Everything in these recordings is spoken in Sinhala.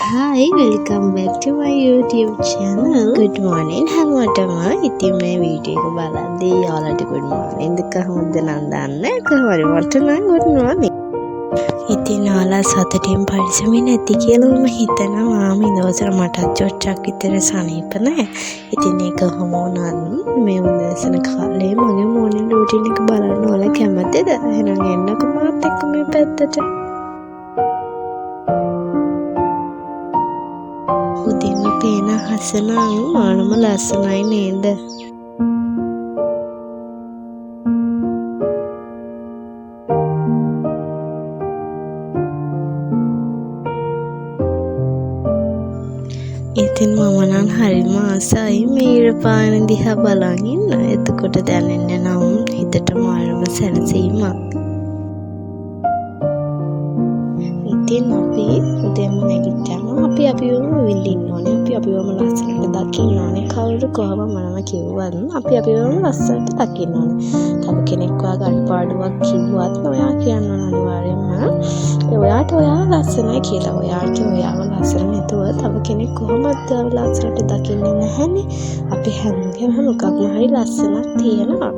Hi, welcome back to my YouTube channel. Good morning හැමෝටම. ඉතින් මේ වීඩියෝ එක බලද්දී ඔයාලට good morning ද කොහොමද නම් දන්නේ කොහොමද මට නම් good morning. ඉතින් ඔයාලා සතුටින් පරිස්සමින් නැති කියලා මම හිතනවා මිනෝසර මටත් චොට්ටක් විතර සනීප නැහැ. ඉතින් ඒක කොහොම වුණත් මේ උදෑසන කාලේ මගේ morning routine එක බලන්න ඔයාලා කැමතිද? එහෙනම් එන්නකෝ මාත් එක්ක මේ පැත්තට. උදේම පේන හසනම් මානම ලස්සනයි නේද? ඉතින් මම නම් හරිම ආසයි මේ ඉර පායන දිහා බලන් ඉන්න. එතකොට දැනෙන්නේ නම් හිතට මානම සැනසීමක්. ඉතින් අපි උදේම නැගිට්ටම අපිවම විඳින්න ඕනේ. අපිවම ලස්සනට දකින්න ඕනේ. කවුරු කොහොම මොනම කිව්වත් අපිවම ලස්සනට දකින්න ඕනේ. තව කෙනෙක් වාගේ අඩපාඩුවක් කිව්වත් ඔයා කියන්න ඕන අනිවාර්යයෙන්ම ඔයාට ඔයාව ලස්සනයි කියලා. ඔයාට ඔයාව ලස්සන නැතුව තව කෙනෙක් කොහොමද ලස්සනට දකින්නේ නැහැනේ. අපි හැමෝගෙම මොකක්ම හරි ලස්සනක් තියෙනවා.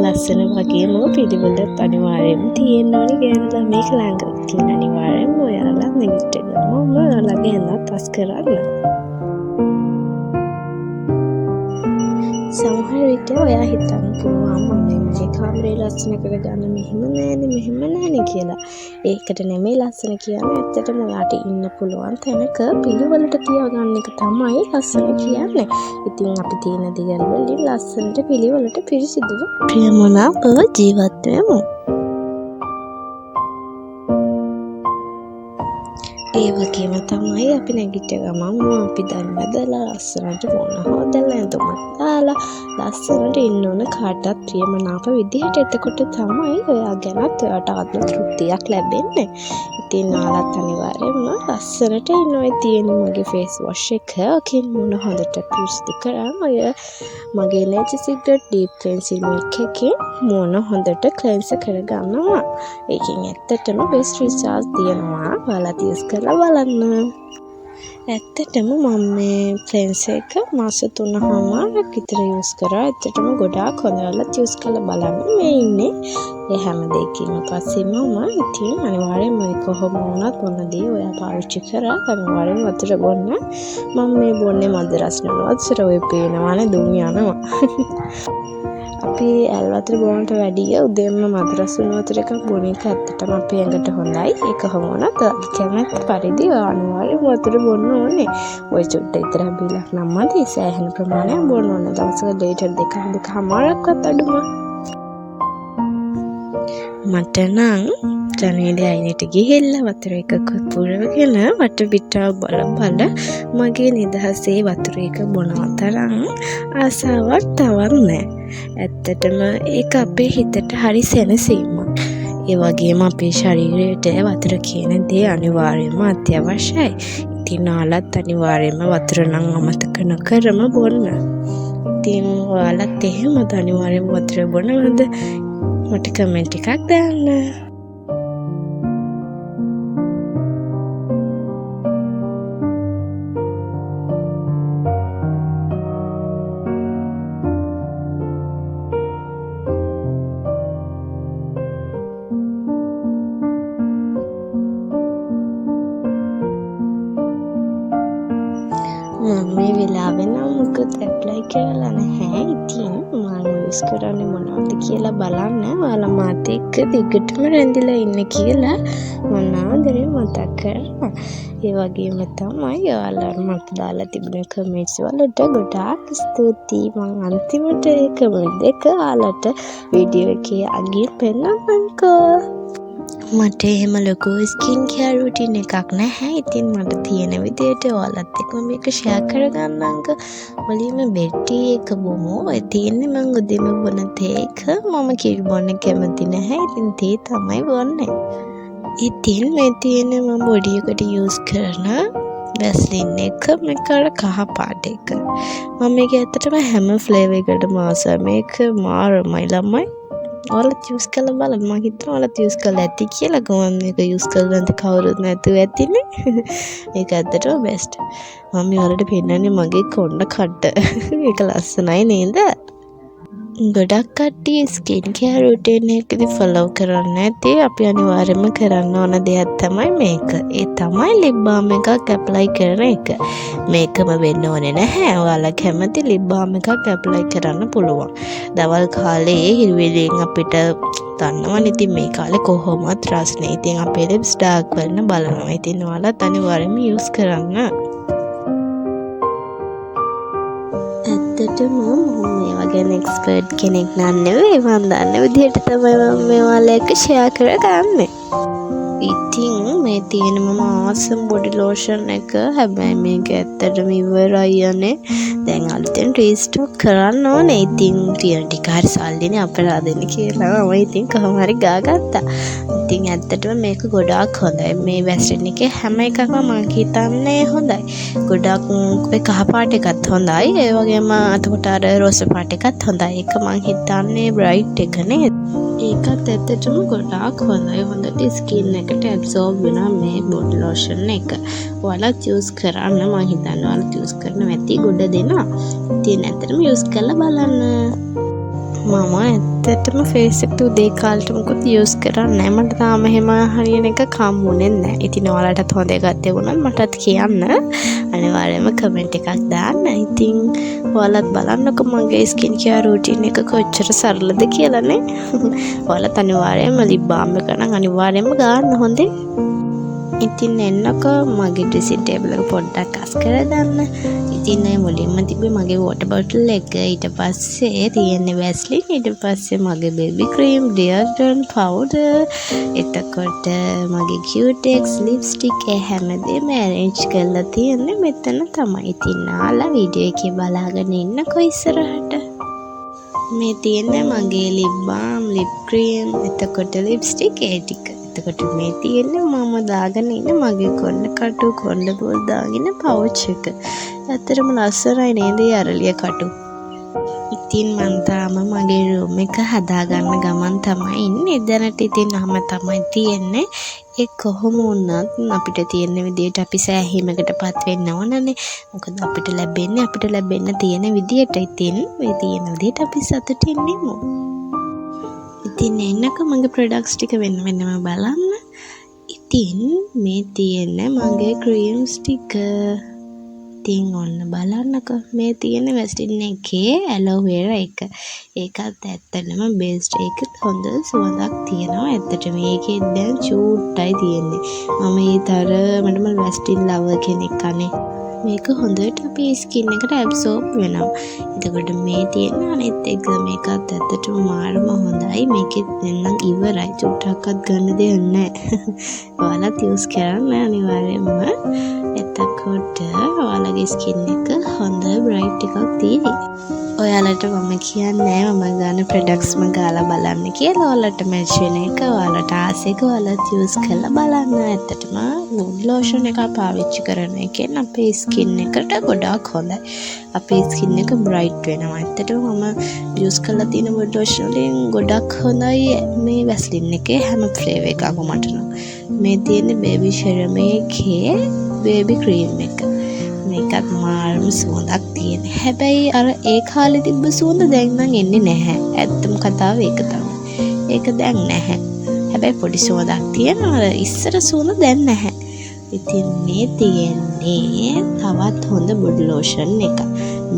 ලස්සන වගේම පිළිවෙලත් අනිවාර්යයෙන්ම තියෙන්න ඕනේ. කියන්නේ මේක ළඟ තියෙන අනිවාර්යයෙන්ම ඔයාලා නැගිට ගමම ඔයාලගේ ඇඳත් අස් කරන්න. සමහර විට ඔයා හිතන්න පුළුවන් මම මේ කාමරේ ලස්සන කරගන්න මෙහෙම නෑනේ කියලා. ඒකට නෙමෙයි ලස්සන කියන්නේ. ඇත්තටම ඔයාට ඉන්න පුළුවන් තැනක පිළිවෙලට තියාගන්න එක තමයි ලස්සන කියන්නේ. ඉතින් අපි තියෙන දේවල් වලින් ලස්සනට පිළිවෙලට පිරිසිදුව ප්‍රියමනාපව ජීවත් වෙමු. ඒ වගේම තමයි අපි නැගිට ගමන් අපි දන්නදලා ලස්සනට මොන හොදලා ඇඳුමක් දාලා ලස්සනට ඉන්න ඕන කාටත් ප්‍රියමනාප විදිහට. එතකොට තමයි ඔයා ගැනත් ඔයාට ආත්ම තෘප්තියක් ලැබෙන්නේ. ඉතින් ඔයාලත් අනිවාර්යයෙන්ම ලස්සනට ඉන්න ඔය තියෙන මගේ face wash එක ඔකින් මොන හොඳට පිරිසිදු කරන් ඔය මගේ Nature Secret Deep Cleansing Milk එකේ මොන හොඳට cleanse කරගන්නවා. ඒකෙන් ඇත්තටම best results තියෙනවා. ඔයාලත් use කරලා බලන්න. ඇත්තටම මම මේ cleanse එක මාස 3මාරක් විතර use කරා. ඇත්තටම ගොඩාක් හොඳට use කරලා බලන්න මේ ඉන්නේ. ඒ හැම දෙයකින්ම පස්සේ මම ඉතින් අනිවාර්යයෙන්ම කොහොම වුණත් මොනදී ඔයා පාවිච්චි කරා අනිවාර්යයෙන්ම වතුර බොන්න. මම මේ බොන්නේ මද රස වතුර ඔය පේනවනේ දුම් යනවා. අපි ඇල් වතුර බොනට වැඩිය උදේම මද රස වතුර එකක් බොන එක ඇත්තටම අපේ ඇඟට හොඳයි. ඒක කොහොම වුණත් කැමති පරිදි අනිවාර්යයෙන්ම වතුර බොන්න ඕනේ. ඔය චුට්ට විතර බීලක් නම් මදි. සෑහෙන ප්‍රමාණයක් බොන්න ඕනේ. දවසක ලීටර් දෙකමාරක්වත් අඩුම. මට නම් ජනේලේ අයිනට ගිහිල්ලා වතුර එකක් පුරවගෙන වටපිටාව බල මගේ නිදහසේ වතුර එක බොනවා තරම් ආසාවක් තවත් නැහැ. ඇත්තටම ඒක අපේ හිතට හරි සැනසීමක්. ඒ වගේම අපේ ශරීරයට වතුර කියන දේ අනිවාර්යයෙන්ම අත්‍යවශ්‍යයි. ඉතින් ඔයාලත් අනිවාර්යයෙන්ම වතුර නම් අමතක නොකරම බොන්න. ඉතින් ඔයාලත් එහෙමද අනිවාර්යයෙන්ම වතුර බොනවද? මට කමෙන්ට් එකක් දාන්න. මම මේ වෙලාවේ නම් මොකද ඇප්ලයි කරලා නැහැ. ඉතින් මම යූස් කරන්නේ මොනවද කියලා බලන්න. ඔයාලා මාත් එක්ක දිගටම රැඳිලා ඉන්න කියලා මම ආදරේ මතක් කරනවා. ඒ වගේම තමයි ඔයාලා මට දාලා තිබුණ කමෙන්ට්ස් වලට ගොඩාක් ස්තුතියි. මම අන්තිමට ඒ කමෙන්ට් දෙක ඔයාලට වීඩියෝ එකේ අගින් පෙන්නන්නම්කෝ. මට එහෙම ලොකු ස්කින් කෙයාර් රුටින් එකක් නැහැ. ඉතින් මට තියෙන විදිහට ඔයාලත් එක්ක මේක ෂෙයා කරගන්නම්ක. මුලින්ම බෙටි එක බොමු. ඔය තියෙන්නේ මම උදේම බොන තේ එක. මම කිරි බොන්න කැමති නැහැ. ඉතින් තේ තමයි බොන්නේ. ඉතින් මේ තියෙන මම බොඩි එකට යූස් කරන වැස්ලින් එක මේක කහ පාට එක. මම මේක ඇත්තටම හැම ෆ්ලේවර් එකකටම ආසයි. මේක මාරමයි ළමයි. ඔයාලත් යූස් කරලා බලන්න. මම හිතනවා ඔයාලත් යූස් කරලා ඇති කියලා. ගමන් මේක යූස් කරලා නැති කවුරුත් නැතුව ඇතිනේ. ඒක ඇත්තටම බෙස්ට්. මම මේ ඔයාලට පෙන්නන්නේ මගේ කොණ්ඩ කඩ. ඒක ලස්සනයි නේද? ගොඩක් කට්ටිය ස්කින් කෙයාර් රුටින් එකකදී ෆලෝ කරන්නේ නැති අපි අනිවාර්යයෙන්ම කරන්න ඕන දෙයක් තමයි මේක. ඒ තමයි ලිප් බාම් එකක් ඇප්ලයි කරන එක. මේකම වෙන්න ඕනේ නැහැ. ඔයාලා කැමති ලිප් බාම් එකක් ඇප්ලයි කරන්න පුළුවන්. දවල් කාලේ හිරිවිලින් අපිට දන්නවනේ ඉතින් මේ කාලේ කොහොමවත් රස්නේ. ඉතින් අපේ ලිප්ස් ඩාර්ක් වෙන්න බලනවා. ඉතින් ඔයාලත් අනිවාර්යයෙන්ම යූස් කරන්න. ඇත්තටම මේවා ගැන එක්ස්පර්ට් කෙනෙක් නෙවෙයි. මම දන්න විදිහට තමයි මම මේවාලා එක්ක ෂෙයා කරගන්නේ. ඉතින් මේ තියෙන මම ආසම් බොඩි ලෝෂන් එක. හැබැයි මේක ඇත්තටම ඉවරයි යන්නේ. දැන් අලුතෙන් රීස්ටොක් කරන්න ඕනේ. ඉතින් ටික හරි සල්ලිනේ අපරාධෙන්න කියලා මම ඉතින් කොහොම හරි ගාගත්තා. ඉතින් ඇත්තටම මේක ගොඩාක් හොඳයි. මේ වැස්ලින් එකේ හැම එකක්ම මම හිතන්නේ හොඳයි. ගොඩක් ඔය කහ පාට එකත් හොඳයි. ඒ වගේම අතකොට අර රෝස පාට එකත් හොඳයි. ඒක මම හිතන්නේ බ්‍රයිට් එක නේද? ඒකත් ඇත්තටම ගොඩාක් හොඳයි. හොඳට ස්කින් එකට ඇබ්සෝබ් වෙනවා මේ බොඩි ලෝෂන් එක. ඔයාලත් යූස් කරන්න. මම හිතන්නේ ඔයාලත් යූස් කරන ඇති ගොඩ දෙනවා. ඉතින් ඇත්තටම යූස් කරලා බලන්න. මම ඇත්තටම ෆේස් එකට උදේ කාලේට මොකද යූස් කරන්නේ නැහැ. මට තාම එහෙම හරියන එක කම්මුනේ නැහැ. ඉතින් ඔයාලටත් හොඳ එකක් තිබුණොත් මටත් කියන්න. අනිවාර්යයෙන්ම කමෙන්ට් එකක් දාන්න. ඉතින් ඔයාලත් බලන්නකෝ මගේ ස්කින් කෙයාර් රූටින් එක කොච්චර සරලද කියලා නේ. ඔයාලත් අනිවාර්යයෙන්ම ලිප් බාම් එක නම් අනිවාර්යයෙන්ම ගන්න හොඳේ. ඉතින් එන්නකෝ මගේ ඩ්‍රෙසින් ටේබල් එක පොඩ්ඩක් අස් කර දාන්න. ඉතින් මුලින්ම තිබ්බේ මගේ වෝටර් බෝටල් එක. ඊට පස්සේ තියෙන්නේ වැස්ලින්. ඊට පස්සේ මගේ බේබි ක්‍රීම්, ඩියෝඩරන්ට්, පවුඩර්. එතකොට මගේ කියුටෙක්ස්, ලිප්ස්ටික් හැමදේම ඇරේන්ජ් කරලා තියෙන්නේ මෙතන තමයි. ඉතින් ආලා වීඩියෝ එකේ බලාගෙන ඉන්නකෝ ඉස්සරහට. මේ තියෙන්නේ මගේ ලිප් බාම්, ලිප් ක්‍රීම්, එතකොට ලිප්ස්ටික් ඒ ටික. එතකොට මේ තියෙන්නේ මම දාගෙන ඉන්න මගේ කොණ්ඩ කටු, කොණ්ඩ බෝල් දාගෙන පවුච් එක. ඇත්තටම ලස්සනයි නේද අරලිය කටු. ඉතින් මම තාම මගේ රූම් එක හදාගන්න ගමන් තමයි ඉන්නේ. දැනට ඉතින් අහම තමයි තියෙන්නේ. ඒ කොහොම වුණත් අපිට තියෙන විදියට අපි සෑහීමකටපත් වෙන්න ඕනනේ. මොකද අපිට ලැබෙන්න තියෙන විදියට. ඉතින් මේ තියෙන විදියට අපි සතුටින් ඉමු. ඉතින් එන්නක මගේ ප්‍රොඩක්ට්ස් ටික වෙනම බලන්න. ඉතින් මේ තියෙන මගේ ක්‍රීම්ස් ටික. ඉතින් ඔන්න බලන්නකෝ මේ තියෙන වැස්ලින් එකේ ඇලෝවෙරා එක. ඒකත් ඇත්තටම බෙස්ට්. ඒකත් හොඳ සුවඳක් තියෙනවා. ඇත්තට මේකේ දැන් චූට්ටයි තියෙන්නේ. මම ඒ තරමටම වැස්ලින් ලවර් කෙනෙක් අනේ. මේක හොඳට අපේ ස්කින් එකට ඇබ්සෝබ් වෙනවා. එතකොට මේ තියෙන අනිත් එක මේකත් ඇත්තටම මාරම හොඳයි. මේකෙත් දැන් ඉවරයි. චුට්ටක්වත් ගන්න දෙයක් නැහැ. ඔයාලත් යූස් කරන්න අනිවාර්යයෙන්ම. එතකොට ඔයාලගේ ස්කින් එක හොඳ බ්‍රයිට් එකක් තියෙයි. ඔයාලට මම කියන්නේ මම ගන්න ප්‍රොඩක්ට්ස්ම ගාලා බලන්න කියලා. ඔයාලට මැච් වෙන එක ඔයාලට ආසෙක ඔයාලත් යූස් කරලා බලන්න. ඇත්තටම බොඩි ලෝෂන් එක පාවිච්චි කරන එකෙන් අපේ ස්කින් එකට ගොඩාක් හොඳයි. අපේ ස්කින් එක බ්‍රයිට් වෙනවා. ඇත්තටම මම යූස් කරලා තියෙන බොඩි ලෝෂන් වලින් ගොඩක් හොඳයි මේ වැස්ලින් එකේ හැම ෆ්ලේවර් එකක්ම මට නම්. මේ තියෙන බේබි ෂෙරම් එකේ බේබි ක්‍රීම් එක. මේකත් මාරම සුවඳක් තියෙන. හැබැයි අර ඒ කාලේ තිබ්බ සුවඳ දැන් නම් එන්නේ නැහැ. ඇත්තම කතාව ඒක තමයි. ඒක දැන් නැහැ. හැබැයි පොඩි සුවඳක් තියෙනවා. අර ඉස්සර සුවඳ දැන් නැහැ. ඉතින් මේ තියෙන්නේ තවත් හොඳ බොඩි ලෝෂන් එක.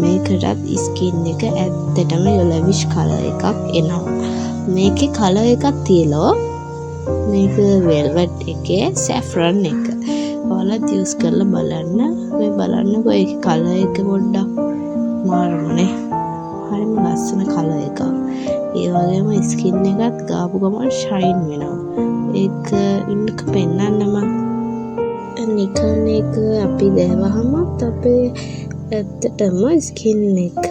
මේකටත් ස්කින් එක ඇත්තටම යොලවිෂ් කලර් එකක් එනවා. මේකේ කලර් එකක් තියලා මේක වෙල්වෙට් එකේ සැෆ්‍රන් එක. ඔයාලත් යූස් කරලා බලන්න. මේ බලන්නකෝ ඒකේ කලර් එක පොඩ්ඩක් මාරුනේ. හරිම ලස්සන කලර් එකක්. ඒ වගේම ස්කින් එකත් ගාපු ගමන් ෂයින් වෙනවා. ඒක ඉන්නක පෙන්නන්නම නිකන් එක අපි දැවහමත් අපේ ඇත්තටම ස්කින් එක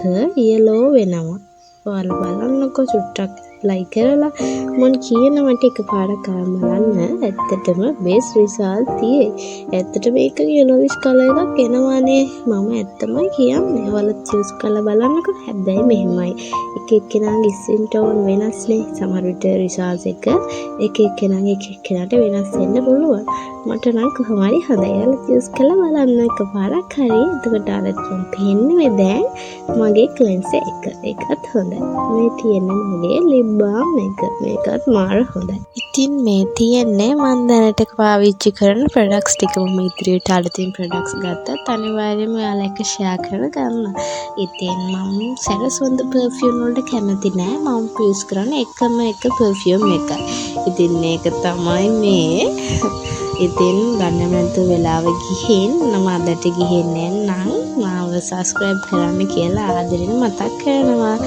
යලෝ වෙනවා. ඔයාලා බලන්නකෝ චුට්ටක් ලයික් කරලා මම කියන මට එකපාරක් කරන් බලන්න. ඇත්තටම බේස් රිසල්ට් තියෙයි. ඇත්තට මේක yellowish color එකක් එනවානේ. මම ඇත්තමයි කියන්නේ. ඔයාලා choose කරලා බලන්නකෝ. හැබැයි මෙහෙමයි. එක එක්කෙනාගේ skin tone වෙනස්නේ. සමහර විට රිසල්ට් එක එක්කෙනාගේ එක එක්කෙනාට වෙනස් වෙන්න පුළුවන්. මට නම් කොහොම හරි හොඳයි. ඔයාලා choose කරලා බලන්න එකපාරක් හරි. එතකොට ආලත් මම පෙන්නේ දැන් මගේ cleanser එක. ඒකත් හොඳයි. මේ තියෙන්නේ මගේ lip balm එක. මේකත් මාර හොඳයි. ඉතින් මේ තියෙන්නේ මම දැනට පාවිච්චි කරන products ටික. මම ඉදිරියට අලුතින් products ගත්තත් අනිවාර්යයෙන්ම ඔයාලා එක්ක share කරගන්න. ඉතින් මම සැරසොන්ද perfume වලට කැමති නෑ. මම use කරන එකම එක perfume එකයි. ඉතින් මේක තමයි මේ. ඉතින් ගන්න නැතු වෙලාව ගිහින් මම අදට ගිහින් නැන්නම් මාව subscribe කරන්න කියලා ආදරෙන් මතක් කරනවා.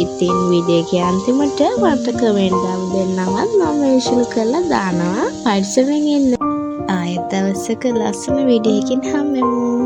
ඉතින් වීඩියෝ එකේ අන්තිමට මට කමෙන්ට් දාලා දෙන්නවත් මම mention කරලා දානවා. පරිස්සමෙන් ඉන්න. ආයෙත් දවසක ලස්සන වීඩියෝ එකකින් හම්බෙමු.